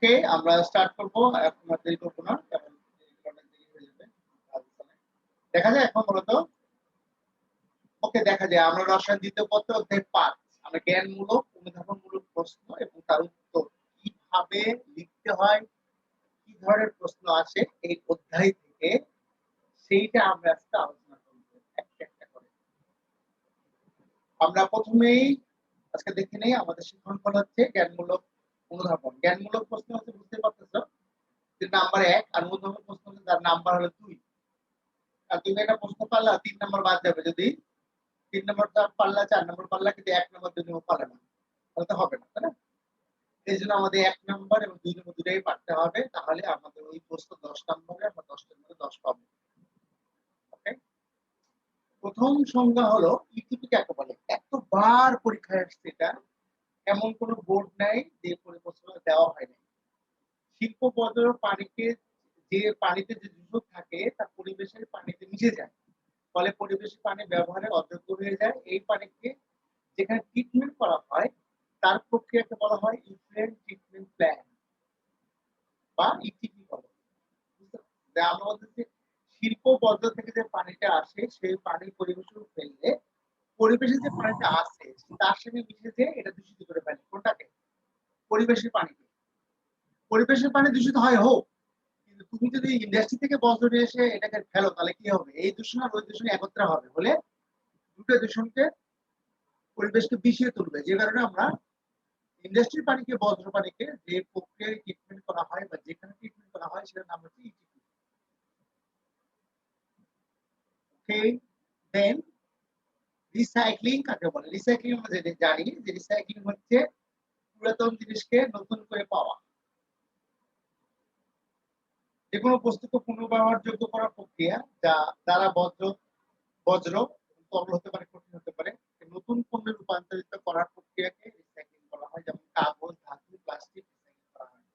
ওকে, আমরা স্টার্ট করবো। এখন আর দেরি করবো না, কারণ অনেক দেরি হয়ে যাবে। দেখা যায় এখন বলতো। ওকে, দেখা যায় আমরা রসায়ন দ্বিতীয় পত্র অধ্যায় 5 আমরা জ্ঞানমূলক অনুধাবনমূলক প্রশ্ন এবং তার উত্তর কিভাবে লিখতে হয়, কি ধরনের প্রশ্ন আসে এই অধ্যায় থেকে, সেইটা আমরা আজকে আলোচনা করব একটা একটা করে। আমরা প্রথমেই আজকে দেখে নেই আমাদের শিক্ষণফল হচ্ছে জ্ঞানমূলক অনুধাবন। জ্ঞানমূলক প্রশ্ন হচ্ছে, বুঝতে পারতেছো, যে নাম্বার 1, আর অনুধাবন প্রশ্ন হচ্ছে তার নাম্বার হলো 2। আর তুমি একটা প্রশ্ন পারলা, 3 নাম্বার বাদ যাবে। যদি 3 নাম্বার পারলা, 4 নাম্বার পারলা, কিন্তু 1 নাম্বার 2 নাম্বার পারলে না, তাহলে তো হবে না, তাই না? এই জন্য আমাদের 1 নাম্বার এবং 2 নাম্বার দুটাই পারতে হবে, তাহলে আমাদের ওই প্রশ্ন 10 নাম্বারে আমরা 10টার মধ্যে 10 পাবো। ওকে, প্রথম সংজ্ঞা হলো ইটিপি কাকে বলে। এতবার পরীক্ষায় আসছে, এটা এমন কোন বোর্ড নাই যে প্রশ্ন দেওয়া হয়নি। শিল্প বর্জ্য পানিকে, যে পানিতে যে দূষণ থাকে তা পরিবেশের পানিতে মিশে যায়, ফলে পরিবেশের পানি ব্যবহারের অযোগ্য হয়ে যায়। এই পানিকে যেখানে ট্রিটমেন্ট করা হয় তার প্রক্রিয়াকে বলা হয় ইফ্লুয়েন্ট ট্রিটমেন্ট প্ল্যান বা ইটিপি বলে। আমরা বলতেছি শিল্প বর্জ্য থেকে যে পানিটা আসে সেই পানি পরিবেশে ফেললে পরিবেশে যে পানিটা আসে তার সঙ্গে মিশে যে এটা দূষিত করে ফেলে। কোনটাকে? পরিবেশের পানিকে। পরিবেশের পানি দূষিত হয় হোক, কিন্তু তুমি যদি ইন্ডাস্ট্রি থেকে বর্জ্য নিয়ে এসে এটাকে ফেলো, তাহলে কি হবে? এই দূষণ আর ওই দূষণ একত্রে হবে, বলে দুটো দূষণকে, পরিবেশকে বিষিয়ে তুলবে। যে কারণে আমরা ইন্ডাস্ট্রির পানিকে, বর্জ্য পানিকে যে প্রক্রিয়ায় ট্রিটমেন্ট করা হয় বা যেখানে ট্রিটমেন্ট করা হয় সেটার নাম হচ্ছে ইটিপি। ওকে, দেন রিসাইক্লিং কাকে বলে? রিসাইক্লিং আমরা জানি যে রিসাইক্লিং হচ্ছে পুরাতন জিনিসকে নতুন করে পাওয়া। যে কোনো বস্তুকে পুনর্ব্যবহারযোগ্য করার প্রক্রিয়া, যা দ্বারা বজ্র তরল হতে পারে, কঠিন হতে পারে, নতুন পণ্যে রূপান্তরিত করার প্রক্রিয়াকে রিসাইক্লিং বলা হয়। যেমন কাগজ, ধাতু, প্লাস্টিক রিসাইক্লিং করা হয়।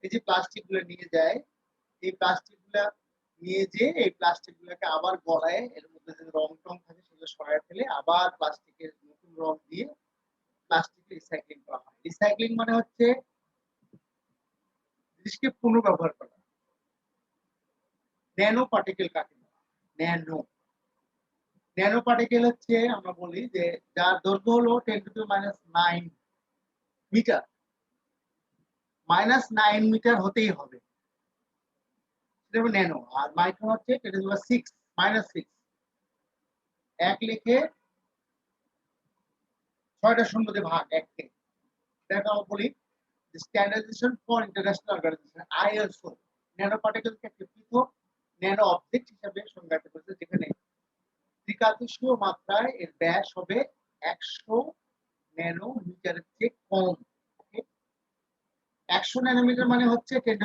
এই যে প্লাস্টিক গুলো নিয়ে যায়, এই প্লাস্টিক গুলা নিয়ে যে এই প্লাস্টিক গুলাকে আবার গলায়, এর মধ্যে যে রং টং থাকে সেগুলো সরায় ফেলে আবার প্লাস্টিকের নতুন রং দিয়ে প্লাস্টিক রিসাইক্লিং করা হয়। রিসাইক্লিং মানে হচ্ছে জিনিসকে পুনর্ব্যবহার করা। ন্যানো পার্টিকেল কাকে বলে? ন্যানো পার্টিকেল হচ্ছে, আমরা বলি যে যার দৈর্ঘ্য হলো 10⁻⁹ মিটার। -9 মিটার হতেই হবে, সেটা ন্যানো। আর মাইক্রন হচ্ছে 10⁻⁶, এক লিখে 6টা শূন্য দিয়ে ভাগ, এককে। এটা আমরা বলি standardization for international organization ISO nano পার্টিকেলকে একটি পৃথক ন্যানো অবজেক্ট হিসেবে সংজ্ঞায়িত করেছে, যেখানে ত্রিকাতীয় মাত্রায় এর ব্যাস হবে 100 ন্যানোমিটারের চেয়ে কম। 100 ন্যানোমিটার মানে হচ্ছে 10⁻⁷,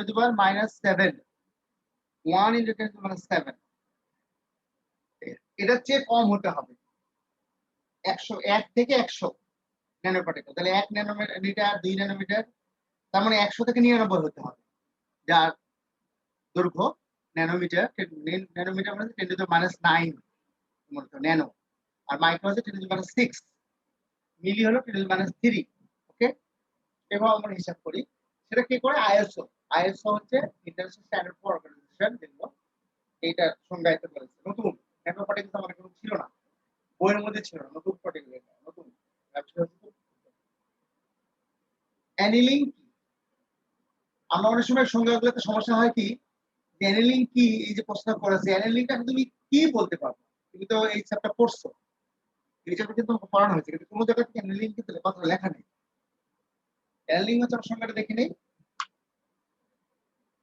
1 × 10⁻⁷। এটার চেয়ে কম হতে হবে 100, 1 থেকে 100 ন্যানো পার্টিকেল। তাহলে 1 ন্যানোমিটার, 2 ন্যানোমিটার, তার মানে 100 থেকে 99 হতে হবে, যার দৈর্ঘ্য ন্যানোমিটার। ন্যানোমিটার মানে 10⁻⁹ ন্যানো, আর মাইক্রো হচ্ছে 10⁻⁶, মিলি হলো 10⁻3। ওকে, এভাবে আমরা হিসাব করি। সেটা কি করে? আইএসও। আইএসও হচ্ছে ইন্টারন্যাশনাল স্ট্যান্ডার্ড ফর অর্গানাইজেশন, যেগুলো এইটা সংজ্ঞায়িত করেছে। নতুন ন্যানো পার্টিকেল আমাদের কোনো ছিল না, বইয়ের মধ্যে ছিল না, নতুন পার্টিকেল, নতুন। অ্যানিলিং কি? আমরা অনেক সময় সংজ্ঞাগুলোতে সমস্যা হয় কি, অ্যানিলিং কি, এই যে প্রশ্ন করেছে অ্যানিলিংটা তুমি কি বলতে পারবে? তুমি তো এই চ্যাপ্টার পড়ছো, এই চ্যাপ্টার কিন্তু পড়ানো হয়েছে, কিন্তু কোনো জায়গা থেকে অ্যানিলিং কিন্তু কথা লেখা নেই। অ্যানিলিং হচ্ছে সংজ্ঞাটা দেখে নেই।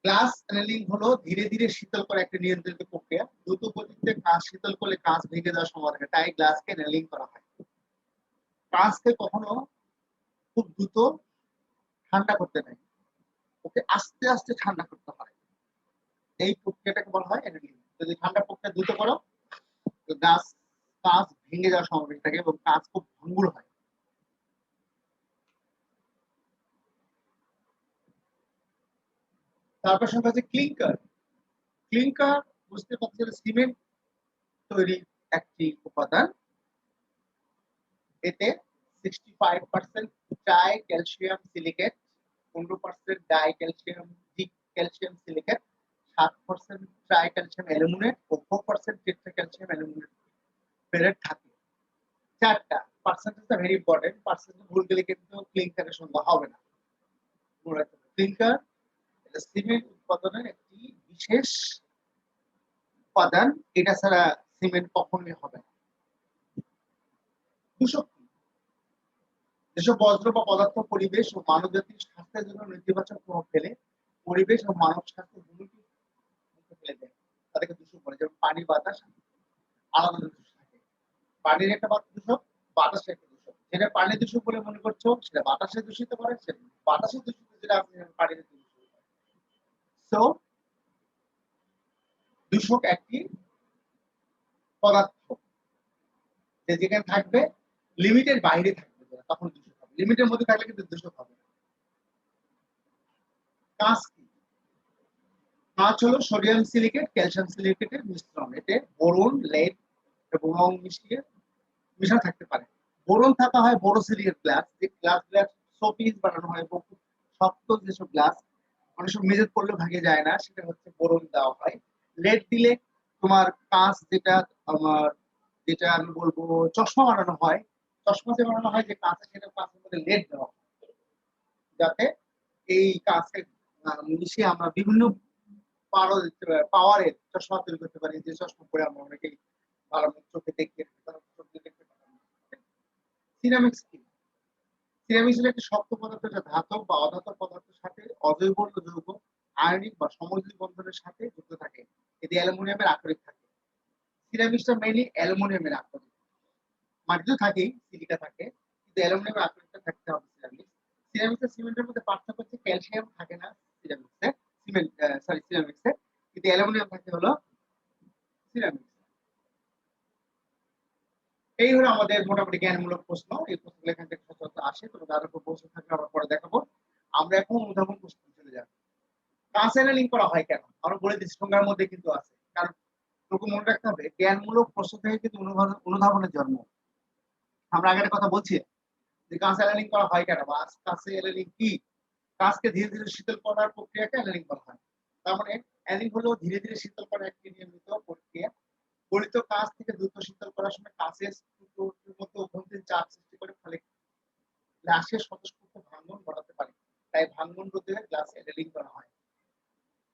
গ্লাস অ্যানিলিং হলো ধীরে ধীরে শীতল করা একটা নিয়ন্ত্রিত প্রক্রিয়া। দ্রুত গতিতে কাঁচ শীতল করলে কাঁচ ভেঙে যাওয়ার সম্ভাবনা থাকে, তাই গ্লাসকে অ্যানিলিং করা হয়। কাঁচকে কখনো খুব দ্রুত ঠান্ডা করতে নেই, ওকে আস্তে আস্তে ঠান্ডা করতে হয়। এই প্রক্রিয়াটাকে বলা হয় অ্যানিলিং। যদি ঠান্ডা প্রক্রিয়া দ্রুত করো তো কাঁচ ভেঙে যাওয়ার সম্ভাবনা থাকে এবং কাঁচ খুব ভঙ্গুর হয়। তারপর সংখ্যা হচ্ছে ক্লিংকার। ক্লিংকার বুঝতে পারছেন, সিমেন্ট তৈরি একটি উপাদান। এতে 65% tricalcium silicate 15% dicalcium calcium silicate, 7% tricalcium aluminate ও 4% টেট্রা ক্যালসিয়াম অ্যালুমিনেট ফেরেট থাকে। চারটা পার্সেন্টেজটা ভেরি ইম্পর্টেন্ট, পার্সেন্টেজ ভুল গেলে কিন্তু ক্লিংকারের সংজ্ঞা হবে না। ক্লিংকার সিমেন্ট উৎপাদনের একটি বিশেষ উপাদান, এটা ছাড়া সিমেন্ট কখনোই হবে না। দূষক যেসব বজ্র বা পদার্থ পরিবেশ ও মানবজাতির স্বাস্থ্যের জন্য নেতিবাচক প্রভাব ফেলে, পরিবেশ ও মানব স্বাস্থ্য দুটোকে ফেলে দেয়, তাদেরকে দূষক বলে। যেমন পানি, বাতাস আলাদা দূষক থাকে। পানির একটা দূষক, বাতাসের একটা দূষক। যেটা পানি দূষক বলে মনে করছো সেটা বাতাসে দূষিত করে, সেটা বাতাসে দূষিত যেটা আপনি পানিতে দূষিত। সো দূষক একটি পদার্থ যে যেখানে থাকবে লিমিটের বাইরে থাকবে, তখন দূষক হবে। লিমিটের মধ্যে থাকলে কিন্তু দূষক হবে না। কাঁচ কি? কাঁচ হলো সোডিয়াম সিলিকেট ক্যালসিয়াম সিলিকেটের মিশ্রণ। এতে বোরন, লেড এবং রং মিশা থাকতে পারে। বোরন থাকা হয় বোরোসিলিকেট গ্লাস, যে গ্লাস শোপিস বানানো হয়, বহু শক্ত যেসব গ্লাস অনেক সময় মেঝে পড়লে ভাঙে যায় না, সেটা হচ্ছে বোরন দেওয়া হয়। লেড দিলে তোমার কাঁচ যেটা আমি বলবো চশমা বানানো হয়, চশমা যে বানানো হয় যে কাঁচে, সেটা কাঁচের মধ্যে লেড দেওয়া হয়, যাতে এই কাঁচের মিশিয়ে আমরা বিভিন্ন পাওয়ারের চশমা তৈরি করতে পারি, যে চশমা পরে আমরা অনেকেই ভালো চোখে দেখতে পারি। সিরামিক্স কি? সিরামিক্স হলো একটি শক্ত পদার্থ যা ধাতব বা অধাতব পদার্থের সাথে অজৈব যৌগ, আয়নিক বা সমযোজী বন্ধনের সাথে যুক্ত থাকে। এতে অ্যালুমিনিয়ামের আকরিক থাকে। সিরামিক্সটা মেইনলি অ্যালুমিনিয়ামের আকরিক, মাটিতেও থাকে, সিলিকা থাকে, কিন্তু অ্যালুমিনিয়ামের আকরিকটা থাকতে হবে সিরামিক্স। সিরামিক্স আর সিমেন্টের মধ্যে পার্থক্য হচ্ছে ক্যালসিয়াম থাকে না সিরামিক্সে, সিরামিক্সে, কিন্তু অ্যালুমিনিয়াম থাকে হলো সিরামিক্স। এই হলো আমাদের মোটামুটি জ্ঞানমূলক প্রশ্ন। এই প্রশ্নগুলো এখান থেকে সচরাচর আসে, তবে তার উপর প্রশ্ন থাকলে আমরা পরে দেখাবো। আমরা এখন উদাহরণ প্রশ্ন চলে যাব। কাঁচ লিঙ্ক করা হয় কেন? আমরা বলে দিচ্ছি সংজ্ঞার মধ্যে কিন্তু আছে। কারণ তোকে মনে রাখতে হবে জ্ঞানমূলক প্রশ্ন থেকে কিন্তু অনুধাবনের জন্ম। আমরা আগে একটা কথা বলছি যে কাঁচ লিঙ্ক করা হয় কেন, বা কাঁচ লিঙ্ক কি? কাঁচকে ধীরে ধীরে শীতল করার প্রক্রিয়াকে লিঙ্ক করা হয়। তার মানে অ্যালিং হলো ধীরে ধীরে শীতল করার একটি নিয়মিত প্রক্রিয়া। গলিত কাঁচ থেকে দ্রুত শীতল করার সময় কাঁচের মধ্যে অভ্যন্তরীণ চাপ সৃষ্টি করে, ফলে গ্লাসের স্বতঃস্ফূর্ত ভাঙন ঘটাতে পারে। তাই ভাঙন রোধে গ্লাসে এডেলিং করা হয়।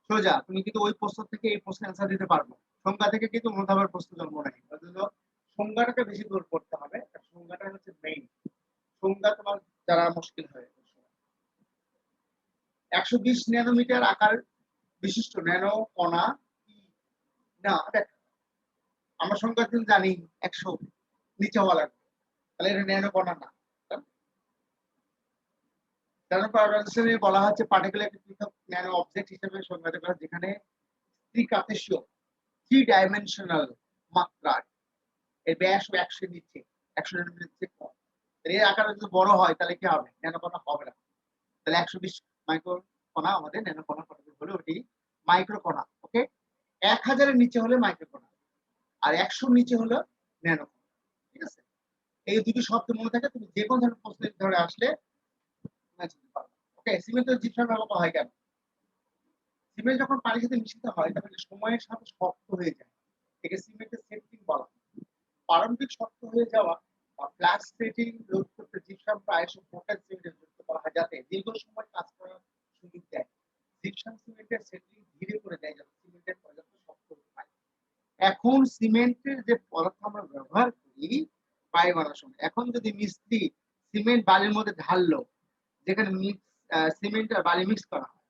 সোজা তুমি কিন্তু ওই প্রশ্ন থেকে এই প্রশ্নের অ্যান্সার দিতে পারবো। সংজ্ঞা থেকে কিন্তু অনুধাবনের প্রশ্ন জন্ম নেয়। সংজ্ঞাটাকে বেশি দূর করতে হবে, সংজ্ঞাটা হচ্ছে মেইন। সংজ্ঞা তোমার যারা মুশকিল হয়। 120 ন্যানোমিটার আকার বিশিষ্ট ন্যানো কণা না, আমরা সংখ্যা কিন্তু জানি 100 নিচে হওয়া লাগবে, তাহলে এটা ন্যানো কণা না। ন্যানো পার্টিকেল বলা হচ্ছে পার্টিকেল একটি পৃথক ন্যানো অবজেক্ট হিসেবে সংজ্ঞায়িত করা, যেখানে ত্রিকার্তেশীয় 3 ডাইমেনশনাল মাত্রার এর ব্যাস 100 এর নিচে, 100 ন্যানোমিটার থেকে কম। এর আকার যদি বড় হয় তাহলে কি হবে? ন্যানো কণা হবে না। তাহলে 120 মাইক্রো কণা আমাদের ন্যানো কণা পার্টিকেল হলো, ওটি মাইক্রো কণা। ওকে, 1000 এর নিচে হলে মাইক্রো কণা, আর 100 এর নিচে হলো ন্যানো কণা। ঠিক আছে, এই দুটি শব্দ মনে থাকে, তুমি যে কোনো ধরনের প্রশ্ন ধরে আসলে ওকে। সিমেন্টের জিপসাম ব্যবহার করা হয় কেন? সিমেন্ট যখন পানির সাথে মিশিত হয় তখন সময়ের সাথে শক্ত হয়ে যায়, একে সিমেন্টের সেটিং বলা হয়। প্রারম্ভিক শক্ত হয়ে যাওয়া বা ফ্ল্যাট সেটিং রোধ করতে জিপসাম প্রায়শই পোর্টল্যান্ড সিমেন্টে যুক্ত করা হয়, যাতে দীর্ঘ সময় কাজ করার সুযোগ দেয়। জিপসাম সিমেন্টের সেটিং ধীরে করে দেয় যাতে সিমেন্টের পর্যাপ্ত শক্ত হতে পারে। এখন সিমেন্টের যে পদার্থ আমরা ব্যবহার করি পানি বানানোর সময়, এখন যদি মিস্ত্রি সিমেন্ট বালির মধ্যে ঢাললো, যেখানে সিমেন্ট আর বালি মিক্স করা হয়,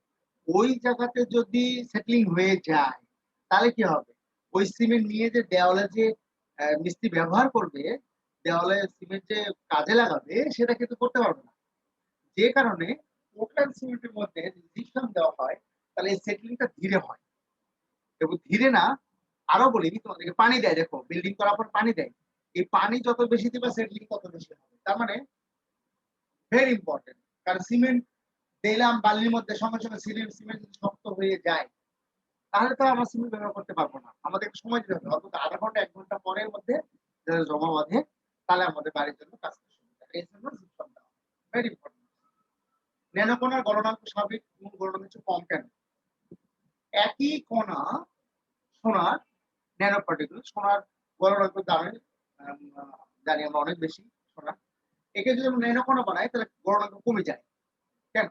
ওই জায়গাতে যদি সেটলিং হয়ে যায় তাহলে কি হবে? ওই সিমেন্ট নিয়ে যে দেওয়ালে যে মিস্ত্রি ব্যবহার করবে, দেওয়ালে সিমেন্ট যে কাজে লাগাবে, সেটা কিন্তু করতে পারবে না। যে কারণে পোর্টল্যান্ড সিমেন্টের মধ্যে জিপসাম দেওয়া হয়, তাহলে এই সেটলিংটা ধীরে হয়। এবং ধীরে না, আরো বলি তোমাদেরকে, পানি দেয়। দেখো বিল্ডিং করার পর পানি দেয়, এই পানি যত বেশি দিবে সেটলিং তত বেশি হবে। তার মানে ভেরি ইম্পর্টেন্ট। কারণ সিমেন্ট দিলাম বালির মধ্যে, সঙ্গে সঙ্গে সিমেন্ট যদি শক্ত হয়ে যায় তাহলে তো আমরা সিমেন্ট ব্যবহার করতে পারবো না। আমাদের সময় দিতে হবে, অন্তত আধা ঘন্টা 1 ঘন্টা পরের মধ্যে জমা বাঁধে, তাহলে আমাদের বাড়ির জন্য কাজটা সুবিধা। এই জন্য জিপসাম দেওয়া ভেরি ইম্পর্টেন্ট। ন্যানোকণার গলনাঙ্ক স্বাভাবিক মূল গলনাঙ্ক হচ্ছে কম কেন? একই কণা সোনার ন্যানো পার্টিকেল, সোনার গলনাঙ্ক জানি আমরা অনেক বেশি সোনা। একে যদি আমরা ন্যানোকণা বানাই তাহলে গলনাঙ্ক কমে যায়। কেন?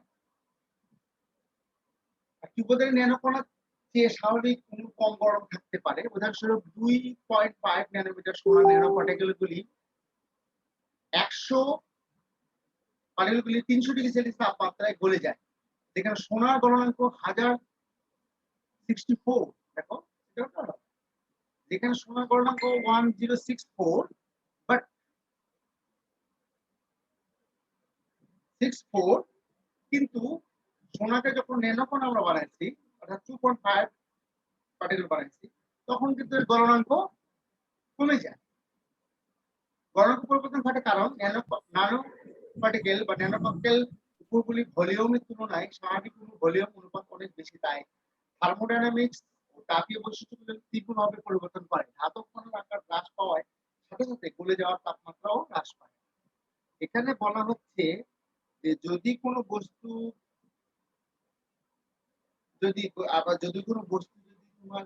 কিউবদের ন্যানোকণা চেয়ে স্বাভাবিক কম গরম থাকতে পারে। উদাহরণস্বরূপ 2.5 ন্যানোমিটার সোনার ন্যানো পার্টিকেলগুলি 300 ডিগ্রি সেলসিয়াস তাপমাত্রায় গলে যায়। যেখানে সোনার গলনাঙ্ক 1064 দেখো, যেখানে সোনার গলনাঙ্ক 1064 বাট 64 কিন্তু সোনাকে যখন ন্যানোকণা আমরা বানাইছি অর্থাৎ 2.5 পার্টিকেল বানাইছি তখন কিন্তু এর গলনাঙ্ক কমে যায়। গলনাঙ্ক পরিবর্তন ঘটে কারণ ন্যানো পার্টিকেল বা ন্যানো পার্টিকেল উপগুলি ভলিউমের তুলনায় স্বাভাবিক ভলিউম অনুপাত অনেক বেশি, তাই থার্মোডাইনামিক্স ও তাপীয় বৈশিষ্ট্যগুলো তীব্রভাবে পরিবর্তন করে। ধাতব কণার আকার হ্রাস পাওয়ায় সাথে সাথে গলে যাওয়ার তাপমাত্রাও হ্রাস পায়। এখানে বলা হচ্ছে যে যদি কোনো বস্তু যদি কোনো বস্তু যদি তোমার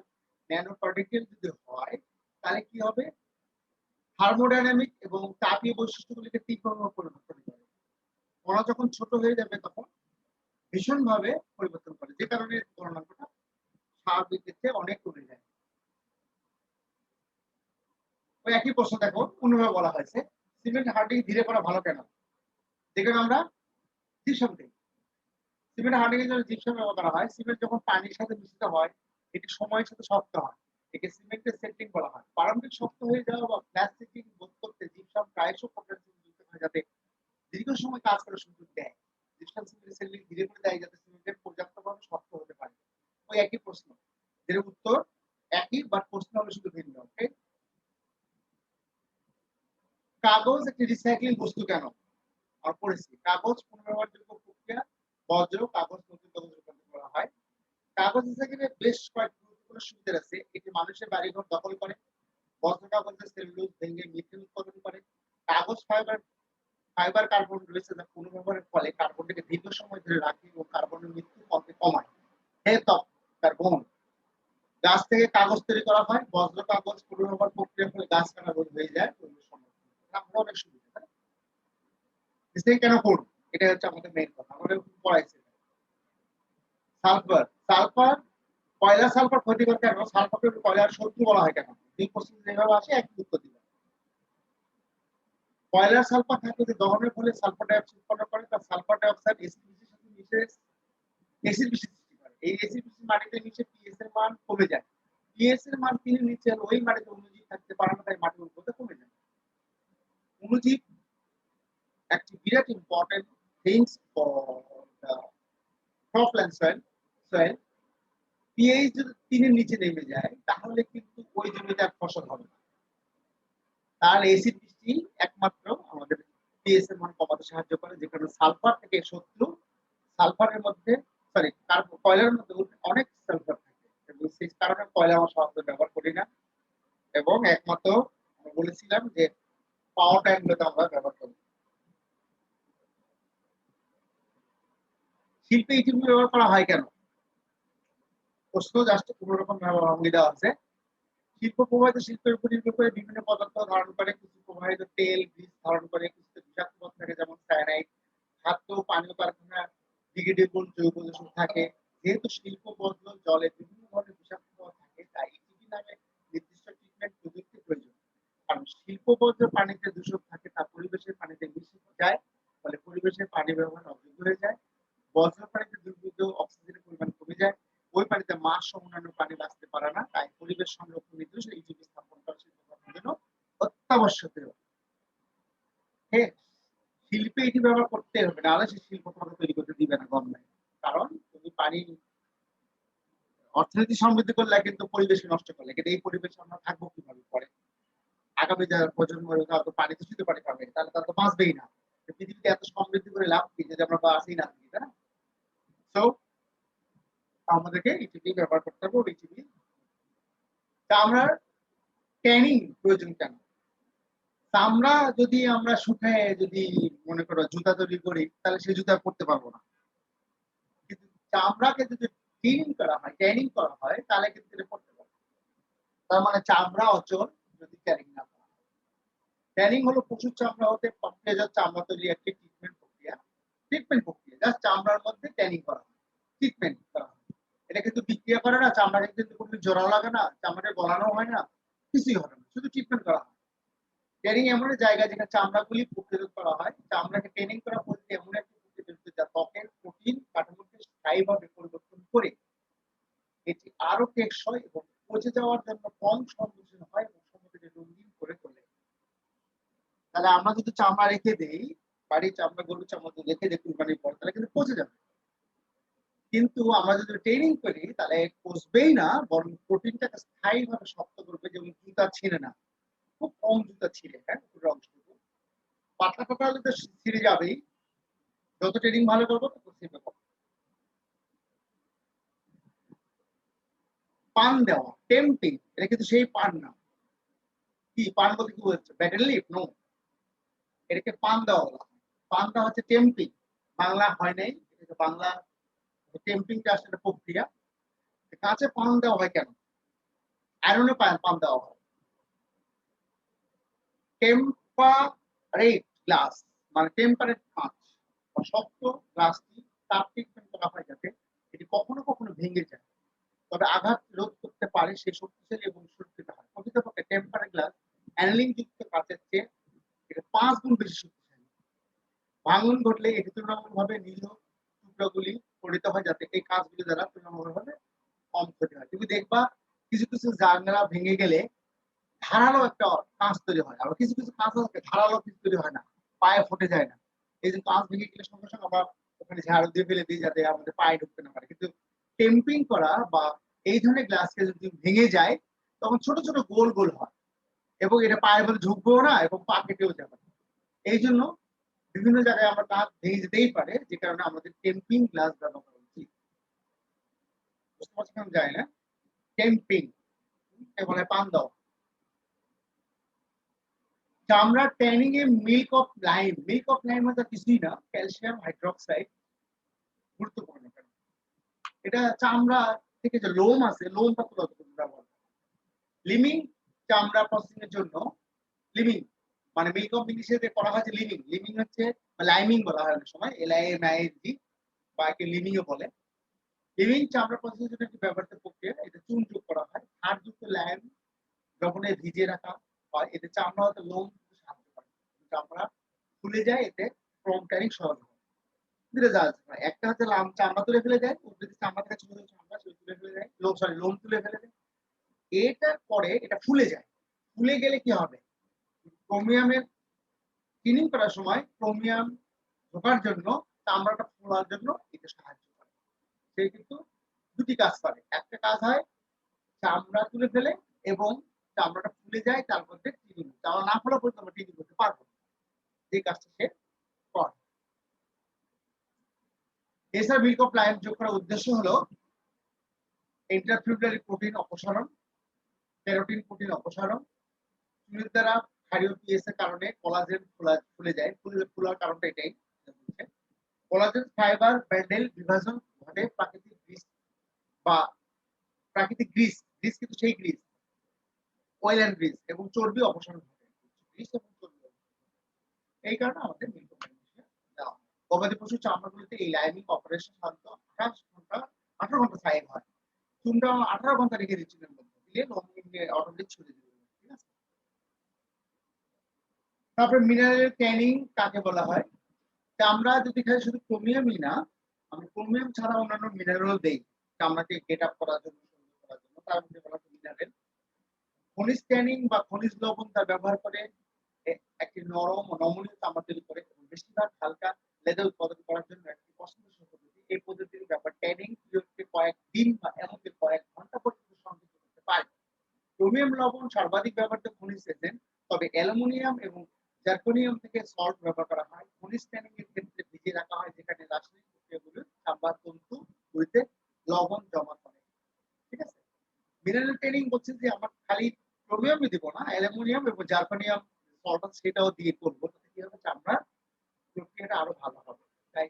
ন্যানো পার্টিকেল যদি হয় তাহলে কি হবে? থার্মোডাইনামিক এবং তাপীয় বৈশিষ্ট্যগুলিকে তীব্রভাবে পরিবর্তন করে। কণা যখন ছোট হয়ে যাবে তখন ভীষণভাবে পরিবর্তন করে, যে কারণে গলনাঙ্কটা স্বাভাবিকের চেয়ে অনেক কমে যায়। ওই একই প্রশ্ন দেখো অন্যভাবে বলা হয়েছে, সিমেন্ট হার্ডিং ধীরে করা ভালো কেন? যেখানে আমরা জিপসাম দিই। সিমেন্ট হার্ডিং এর জন্য জিপসাম ব্যবহার করা হয়। সিমেন্ট যখন পানির সাথে মিশ্রিত হয় এটি সময়ের সাথে শক্ত হয়। একে সিমেন্টের সেটিং বলা হয়। প্রারম্ভিক শক্ত হয়ে যাওয়া বা ফ্ল্যাশ সেটিং বোধ করতে জিপসাম প্রায়শই পটাশিয়াম যুক্ত হয় যাতে দীর্ঘ সময় কাজ করার সুযোগ দেয়। জিপসাম সিমেন্টের সেটিং ধীরে করে দেয় যাতে সিমেন্টের পর্যাপ্তভাবে শক্ত হতে পারে। ওই একই প্রশ্ন, এর উত্তর একই বাট প্রশ্ন হলো শুধু ভিন্ন। ওকে, কাগজ একটি রিসাইক্লিং বস্তু কেন? আর পড়েছি কাগজ পুনর্ব্যবহারযোগ্য প্রক্রিয়া বর্জ্য কাগজ নতুন কাগজে রূপান্তর করা হয়। কাগজ রিসাইকেলের বেশ কয়েকটি গুরুত্বপূর্ণ সুবিধা আছে। এটি মানুষের বাড়িঘর দখল করে, বর্জ্য কাগজের সেলুলোজ ভেঙে মিথেন উৎপাদন করে। কাগজ ফাইবার কার্বন রয়েছে যা পুনর্ব্যবহারের ফলে কার্বনটাকে দীর্ঘ সময় ধরে রাখে এবং কার্বনের মৃত্যু কমায়। Health of carbon. গাছ থেকে কাগজ তৈরি করা হয়। বর্জ্য কাগজ পুনর্ব্যবহার প্রক্রিয়ার ফলে গাছ কাটা রোধ হয়ে যায়। অনেক সুবিধা। কেন করব? এটা হচ্ছে আমাদের মেইন কথা। আমাদের পড়াইছে সালফার। কয়লা সালফার ক্ষতিকর কেন? সালফারকে কয়লার শত্রু বলা হয় কেন? এই প্রশ্ন যেভাবে আসে একই উত্তর দিবেন। কয়লার সালফার ধাতুকে দহনের ফলে সালফার ডাই অক্সাইড উৎপন্ন করে, তার সালফার ডাই অক্সাইড এসিড বিশের সাথে মিশে এসিড বিশ সৃষ্টি করে। এই এসিড বিশ মাটিতে মিশে পিএইচ এর মান কমে যায়। পিএইচ এর মান 3 এর নিচে হলে ওই মাটিতে অণুজীব থাকতে পারে না, তাই মাটির উর্বরতা কমে যায়। অণুজীব একটি বিরাট important things for the cropland soil. PH যদি 3 এর নিচে নেমে যায় তাহলে কিন্তু ওই জমিতে আর ফসল হবে না। তাহলে এসিড বৃষ্টি একমাত্র আমাদের পিএইচ এর মান কমাতে সাহায্য করে, যেখানে সালফার থেকে শত্রু। সালফারের মধ্যে কয়লার মধ্যে অনেক সালফার থাকে এবং সেই কারণে কয়লা আমরা সহজে ব্যবহার করি না এবং একমাত্র আমরা বলেছিলাম যে পাওয়ার ট্যাঙ্কগুলোতে আমরা ব্যবহার করি। শিল্পে ইথিলিন ব্যবহার করা হয় কেন? প্রশ্ন জাস্ট কোন রকম ভাবে দেওয়া আছে। শিল্প প্রবাহিত শিল্পের উপর নির্ভর করে বিভিন্ন পদার্থ ধারণ করে। কিছু প্রবাহিত তেল বীজ ধারণ করে, কিছু বিষাক্ত পদার্থ থাকে যেমন সায়ানাইড। খাদ্য পানীয় কারখানা ডিগ্রেডেবল জৈব দূষণ থাকে। যেহেতু শিল্প বর্জ্য জলে বিভিন্ন ধরনের বিষাক্ত পদার্থ থাকে, তাই ইটিভি নামে নির্দিষ্ট ট্রিটমেন্ট প্রযুক্তি প্রয়োজন। কারণ শিল্প বর্জ্য পানিতে দূষণ থাকে, তা পরিবেশের পানিতে মিশে যায়, ফলে পরিবেশের পানি ব্যবহার অযোগ্য হয়ে যায়। বর্জ্য পানিতে দুর্গন্ধ অক্সিজেনের পরিমাণ কমে যায়। ওই পানিতে মাছ সহ অন্যান্য পানি বাঁচতে পারে না, তাই পরিবেশ সংরক্ষণ নির্দেশে ইটিভি স্থাপন করা শিল্পকর্মের জন্য অত্যাবশ্যকীয়। শিল্পে এটি ব্যবহার করতে হবে, নাহলে সে শিল্প তোমাকে তৈরি করতে দিবে না গভর্নমেন্ট। কারণ তুমি পানি অর্থনীতি সমৃদ্ধি করলে কিন্তু পরিবেশ নষ্ট করলে, কিন্তু এই পরিবেশে আমরা থাকবো কিভাবে? পরে আগামী যারা প্রজন্ম হয়তো পানি দূষিত পানি পাবে, তাহলে তারা তো বাঁচবেই না। পৃথিবীতে এত সমৃদ্ধি করে লাভ কি যদি আমরা বাঁচি না থাকি, তাই না? তো আমাদেরকে ইটিভি ব্যবহার করতে হবে। ইটিভি তা আমরা ট্যানিং প্রয়োজন কেন? চামড়া যদি আমরা শুকায় যদি মনে করো জুতা তৈরি করি তাহলে সেই জুতা পরতে পারবো না। চামড়াকে যদি ট্যানিং করা হয় তাহলে কিন্তু এটা করতে পারে। তার মানে চামড়া অচল যদি ট্যানিং না করা হয়। ট্যানিং হলো পশুর চামড়া হতে পাখিজাত চামড়া তৈরির একটি ট্রিটমেন্ট প্রক্রিয়া জাস্ট চামড়ার মধ্যে ট্যানিং করা হয়, ট্রিটমেন্ট করা হয়। এটা কিন্তু বিক্রিয়া করে না, চামড়াটা কিন্তু কোনো জোড়া লাগে না, চামড়াটা গলানো হয় না, কিছুই হয় না, শুধু ট্রিটমেন্ট করা হয়। ট্রেনিং এমন এক জায়গা যেখানে চামড়াগুলি প্রক্রিয়াজাত করা হয়। চামড়াকে ট্রেনিং করা পদ্ধতি এমন একটি প্রক্রিয়া যা ত্বকের প্রোটিন কাঠামোকে স্থায়ীভাবে পরিবর্তন করে এটি আরো টেকসই এবং পচে যাওয়ার জন্য কম সংবেদনশীল হয় এবং সময়কে রঙিন করে তোলে। তাহলে আমরা যদি চামড়া রেখে দেই, বাড়ির চামড়া, গরুর চামড়া যদি রেখে দেই কুরবানির পর, তাহলে কিন্তু পচে যাবে। কিন্তু আমরা যদি ট্রেনিং করি তাহলে পচবেই না, বরং প্রোটিনটাকে স্থায়ীভাবে শক্ত করবে, যেমন জুতা ছিঁড়ে না, খুব কম জুতা ছিঁড়ে, হ্যাঁ, উপরের অংশটুকু পাতলা পাতলা হলে তো ছিঁড়ে যাবেই, যত ট্রেনিং ভালো করবো তত ছিঁড়বে কম। পান দেওয়া, টেম্পিং, এটা কিন্তু সেই পান না। কি পান বলতে কি বলছে? ব্যাটেল লিফ নো, এটাকে পান দেওয়া বলা হয়। পানটা হচ্ছে টেম্পিং, বাংলা হয় নাই, বাংলা টেম্পিংটা আসলে প্রক্রিয়া। কাঁচে পান দেওয়া হয় কেন? আয়রনে পান দেওয়া হয়। টেম্পারেট গ্লাস মানে টেম্পারেট কাঁচ বা শক্ত গ্লাসটি তাপ ট্রিটমেন্ট করা হয় যাতে এটি কখনো কখনো ভেঙে যায়, তবে আঘাত রোধ করতে পারে, সে শক্তিশালী এবং সুরক্ষিত হয়। প্রকৃতপক্ষে টেম্পারেট গ্লাস অ্যানিলিং যুক্ত কাঁচের চেয়ে এটা 5 গুণ বেশি শক্তিশালী। ভাঙন ঘটলে এটি তুলনামূলকভাবে নিরীহ টুকরোগুলি পরিত হয় যাতে এই কাঁচগুলি দ্বারা তুলনামূলকভাবে কম ক্ষতি হয়। তুমি দেখবা কিছু কিছু জানলা ভেঙে গেলে ধারালো একটা কাঁচ তৈরি হয়, আবার কিছু কিছু কাঁচ আছে ধারালো কিছু তৈরি হয় না, পায়ে ফুটে যায় না। এই যে কাঁচ ভেঙে গেলে সঙ্গে সঙ্গে আমরা ওখানে ঝাড়ু দিয়ে ফেলে দিই যাতে আমাদের পায়ে ঢুকতে না পারে। কিন্তু টেম্পিং করা বা এই ধরনের গ্লাসকে যদি ভেঙে যায় তখন ছোট ছোট গোল গোল হয় এবং এটা পায়ের মধ্যে ঢুকবেও না এবং পা কেটেও যাবে না। এই জন্য বিভিন্ন জায়গায় আমরা কাঁচ ভেঙে যেতেই পারে, যে কারণে আমাদের টেম্পিং গ্লাস ব্যবহার করা উচিত। বুঝতে পারছি কেমন যায় না? টেম্পিং বলে পান দেওয়া। চামড়া tanning A milk of lime হচ্ছে কিছুই না, ক্যালসিয়াম হাইড্রোক্সাইড গুরুত্বপূর্ণ। এটা চামড়া থেকে যে লোম আছে, লোমটা তুলে ব্যবহার। লিমিং চামড়া প্রসেসিং এর জন্য লিমিং মানে মিল্ক অফ ইংলিশে করা হয় যে লিমিং হচ্ছে লাইমিং বলা হয় অনেক সময়, LIMING বা একে লিমিংও বলে। লিমিং চামড়া প্রসেসিং এর জন্য একটি ব্যবহৃত প্রক্রিয়া। এটা চুন যোগ করা হয়, হাড়যুক্ত লাইম লবণে ভিজিয়ে রাখা হয়, এতে চামড়া হতে লোম সাহায্য করে, চামড়া খুলে যায়, এতে ক্রম ট্যানিং সহজ হয়। একটা হচ্ছে চামড়া তুলে ফেলে দেয়, চামড়া থেকে ছোট ছোট চামড়া তুলে ফেলে দেয়, লোম তুলে ফেলে দেয়। এটার পরে এটা ফুলে যায়, ফুলে গেলে কি হবে? ক্রোমিয়ামের ক্লিনিং করার সময় ক্রোমিয়াম ঢোকার জন্য, চামড়াটা ফোলার জন্য এটা সাহায্য করে। সে কিন্তু দুটি কাজ করে, একটা কাজ হয় চামড়া তুলে ফেলে এবং চামড়াটা ফুলে যায়, তার মধ্যে ক্লিনিং, চামড়া না ফোলা পর্যন্ত আমরা ক্লিনিং করতে পারবো, যে কাজটা সে করে। এছাড়া মিল্ক অফ লাইম যোগ করার উদ্দেশ্য হলো ইন্টারফিউলারি প্রোটিন অপসারণ, ক্যারোটিন প্রোটিন অপসারণ, চুলের দ্বারা ক্ষারীয় পিএস এর কারণে কোলাজেন ফুলে যায়, ফুলার কারণটা এটাই। কোলাজেন ফাইবার ব্যান্ডেল বিভাজন ঘটে, বা প্রাকৃতিক গ্রিস কিন্তু সেই গ্রিস অয়েল এন্ড গ্রিস এবং চর্বি অপসারণ ঘটে, গ্রিস এবং চর্বি। এই কারণে আমাদের মিল্ক অফ লাইম দেওয়া হয়। গবাদি পশুর চামড়াগুলিতে এই লাইমিং অপারেশন সাধারণত 18 ঘন্টা সাইভ হয়। চুনটা 18 ঘন্টা রেখে দিচ্ছি দিলে অটোমেটিক ছুটে দিবে। ঠিক আছে। তারপরে মিনারেল ট্যানিং কাকে বলা হয়? চামড়া যদি খাই শুধু ক্রোমিয়ামই না, আমরা ক্রোমিয়াম ছাড়া অন্যান্য মিনারেলও দেই চামড়াকে গেট আপ করার জন্য, সুন্দর করার জন্য, তার মধ্যে বলা হয় মিনারেল। খনিজ ট্যানিং বা খনিজ লবণ তার ব্যবহার করে একটি নরম ও নমনীয় চামড়া তৈরি করে এবং বেশিরভাগ হালকা লেদার উৎপাদন করার জন্য একটি পছন্দসই পদ্ধতি। এই পদ্ধতির ব্যাপার ট্যানিং পিরিয়ডকে কয়েকদিন বা এমনকি কয়েক ঘন্টা পর্যন্ত সংযুক্ত করতে পারে। ক্রোমিয়াম লবণ সর্বাধিক ব্যবহৃত খনিজ এজেন্ট, তবে অ্যালুমিনিয়াম এবং জার্কোনিয়াম থেকে সল্ট ব্যবহার করা হয়। খনিজ ট্যানিং এর ক্ষেত্রে ভিজিয়ে রাখা হয়, যেখানে রাসায়নিক প্রক্রিয়াগুলো চামড়ার তন্তুগুলিতে লবণ জমা করে। ঠিক আছে। মিনারেল ট্যানিং বলছে যে আমরা খালি ক্রোমিয়ামই দিব না, অ্যালুমিনিয়াম এবং জার্কোনিয়াম সল্ট সেটাও দিয়ে করবো, তাতে কি হবে? চামড়ার প্রক্রিয়াটা আরো ভালো হবে। তাই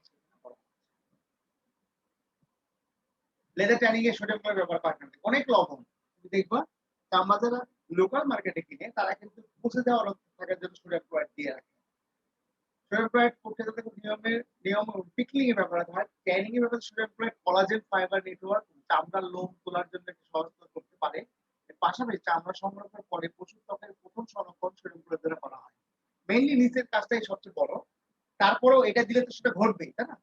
লেদার ট্যানিং এ সোডিয়াম ক্লোরাইড ব্যবহার করে না, অনেক লবণ। তুমি দেখবা আমরা যারা লোকাল মার্কেটে কিনে তারা কিন্তু পচে যাওয়ার থাকার জন্য সোডিয়াম ক্লোরাইড দিয়ে রাখে। সোডিয়াম ক্লোরাইড করতে গেলে খুব নিয়ম পিকলিং এ ব্যবহার হয়, ট্যানিং এ ব্যবহার sodium chloride collagen fibre network চামড়ার লোম তোলার জন্য একটু সহজতর করতে পারে। এর পাশাপাশি চামড়া সংরক্ষণের পরে পশুর ত্বকের প্রথম সংরক্ষণ সোডিয়াম ক্লোরাইড দ্বারা করা হয়। মেইনলি নিচের কাজটাই সবচেয়ে বড়। তারপরেও এটা দিলে তো সেটা ঘটবেই, তাই না?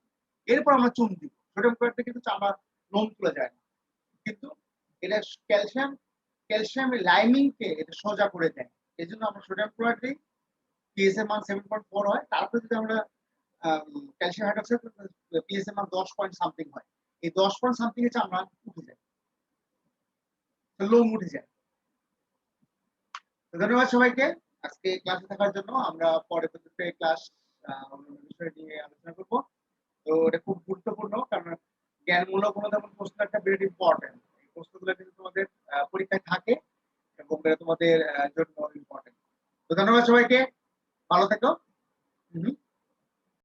এরপর আমরা চুন দিব। সোডিয়াম ক্লোরাইডটা কিন্তু চামড়ার লোম তুলে যায় না। কিন্তু এটা ক্যালসিয়াম লাইমিং কে এটা সোজা করে দেয়। এজন্য আমরা সোডিয়াম ক্লোরাইড দিই। পিএস এর মান 7.4 হয়। তারপরে যদি আমরা ক্যালসিয়াম হাইড্রোক্সাইড পিএস এর মান 10 পয়েন্ট সামথিং হয়। এই 10 পয়েন্ট সামথিং এ চামড়া উঠে যায়। লোম উঠে যায়। ধন্যবাদ সবাইকে আজকে ক্লাসে থাকার জন্য। আমরা পরবর্তীতে ক্লাস অন্যান্য বিষয় নিয়ে আলোচনা করব। তো এটা খুব গুরুত্বপূর্ণ, কারণ জ্ঞানমূলক অনুধাবন প্রশ্ন একটা ভেরি ইম্পর্টেন্ট। এই প্রশ্নগুলো কিন্তু তোমাদের পরীক্ষায় থাকে এবং এটা তোমাদের জন্য ইম্পর্টেন্ট। তো ধন্যবাদ সবাইকে, ভালো থেকো।